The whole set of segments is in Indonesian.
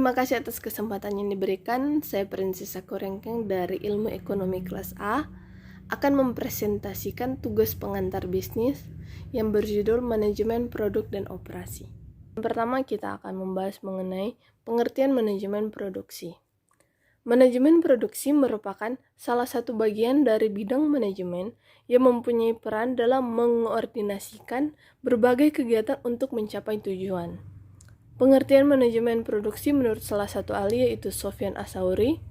Terima kasih atas kesempatan yang diberikan. Saya Prinsesa Korengkeng dari Ilmu Ekonomi Kelas A akan mempresentasikan tugas pengantar bisnis yang berjudul Manajemen Produk dan Operasi. Yang pertama, kita akan membahas mengenai pengertian manajemen produksi. Manajemen produksi merupakan salah satu bagian dari bidang manajemen yang mempunyai peran dalam mengkoordinasikan berbagai kegiatan untuk mencapai tujuan. Pengertian manajemen produksi menurut salah satu ahli yaitu Sofyan Asauri.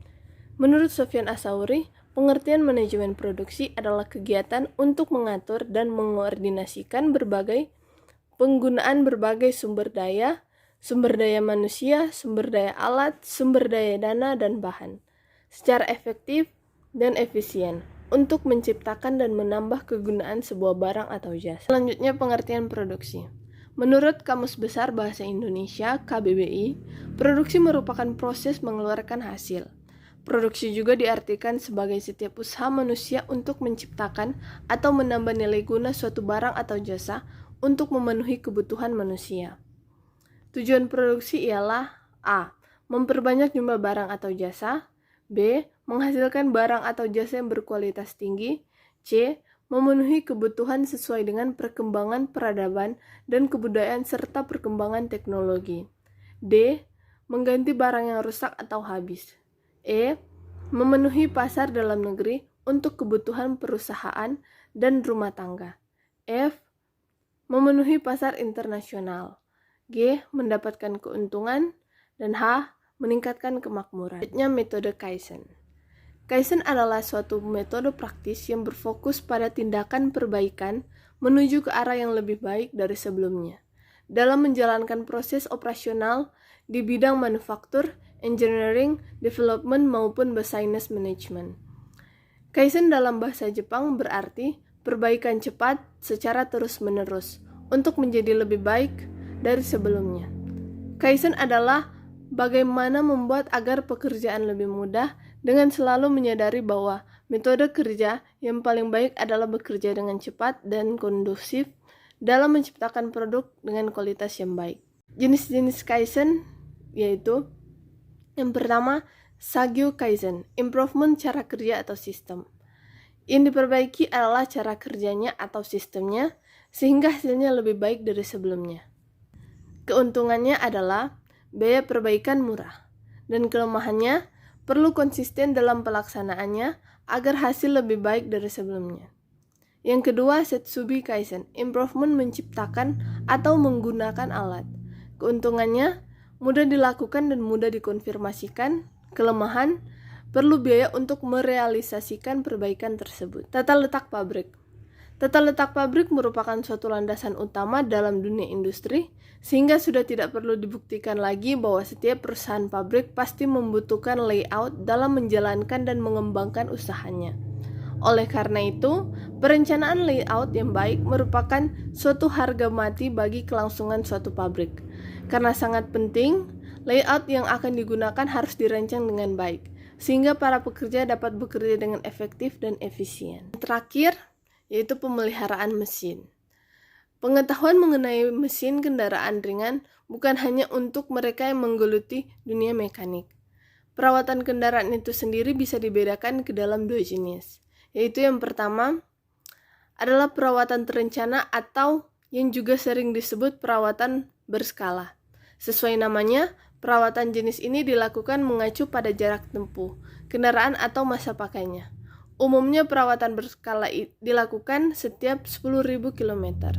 Menurut Sofyan Asauri, pengertian manajemen produksi adalah kegiatan untuk mengatur dan mengkoordinasikan penggunaan berbagai sumber daya manusia, sumber daya alat, sumber daya dana, dan bahan, secara efektif dan efisien untuk menciptakan dan menambah kegunaan sebuah barang atau jasa. Selanjutnya, pengertian produksi. Menurut Kamus Besar Bahasa Indonesia (KBBI), produksi merupakan proses mengeluarkan hasil. Produksi juga diartikan sebagai setiap usaha manusia untuk menciptakan atau menambah nilai guna suatu barang atau jasa untuk memenuhi kebutuhan manusia. Tujuan produksi ialah A. Memperbanyak jumlah barang atau jasa, B. Menghasilkan barang atau jasa yang berkualitas tinggi, C. Memenuhi kebutuhan sesuai dengan perkembangan peradaban dan kebudayaan serta perkembangan teknologi. D. Mengganti barang yang rusak atau habis. E. Memenuhi pasar dalam negeri untuk kebutuhan perusahaan dan rumah tangga. F. Memenuhi pasar internasional. G. Mendapatkan keuntungan. Dan H. Meningkatkan kemakmuran. Selanjutnya, metode Kaizen. Kaizen adalah suatu metode praktis yang berfokus pada tindakan perbaikan menuju ke arah yang lebih baik dari sebelumnya dalam menjalankan proses operasional di bidang manufaktur, engineering, development, maupun business management. Kaizen dalam bahasa Jepang berarti perbaikan cepat secara terus-menerus untuk menjadi lebih baik dari sebelumnya. Kaizen adalah bagaimana membuat agar pekerjaan lebih mudah dengan selalu menyadari bahwa metode kerja yang paling baik adalah bekerja dengan cepat dan kondusif dalam menciptakan produk dengan kualitas yang baik. Jenis-jenis Kaizen yaitu yang pertama, Sagyo Kaizen, improvement cara kerja atau sistem. Yang diperbaiki adalah cara kerjanya atau sistemnya sehingga hasilnya lebih baik dari sebelumnya. Keuntungannya adalah biaya perbaikan murah, dan kelemahannya perlu konsisten dalam pelaksanaannya agar hasil lebih baik dari sebelumnya. Yang kedua, Setsubi Kaizen, improvement menciptakan atau menggunakan alat. Keuntungannya mudah dilakukan dan mudah dikonfirmasikan. Kelemahan perlu biaya untuk merealisasikan perbaikan tersebut. Tata letak pabrik. Tata letak pabrik merupakan suatu landasan utama dalam dunia industri, sehingga sudah tidak perlu dibuktikan lagi bahwa setiap perusahaan pabrik pasti membutuhkan layout dalam menjalankan dan mengembangkan usahanya. Oleh karena itu, perencanaan layout yang baik merupakan suatu harga mati bagi kelangsungan suatu pabrik. Karena sangat penting, layout yang akan digunakan harus dirancang dengan baik, sehingga para pekerja dapat bekerja dengan efektif dan efisien. Terakhir, yaitu pemeliharaan mesin. Pengetahuan mengenai mesin kendaraan ringan bukan hanya untuk mereka yang menggeluti dunia mekanik. Perawatan kendaraan itu sendiri bisa dibedakan ke dalam dua jenis, yaitu yang pertama adalah perawatan terencana atau yang juga sering disebut perawatan berskala. Sesuai namanya, perawatan jenis ini dilakukan mengacu pada jarak tempuh kendaraan atau masa pakainya. Umumnya perawatan berskala dilakukan setiap 10.000 km.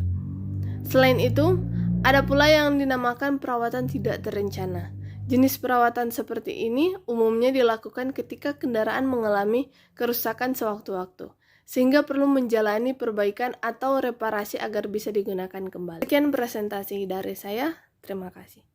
Selain itu, ada pula yang dinamakan perawatan tidak terencana. Jenis perawatan seperti ini umumnya dilakukan ketika kendaraan mengalami kerusakan sewaktu-waktu, sehingga perlu menjalani perbaikan atau reparasi agar bisa digunakan kembali. Sekian presentasi dari saya. Terima kasih.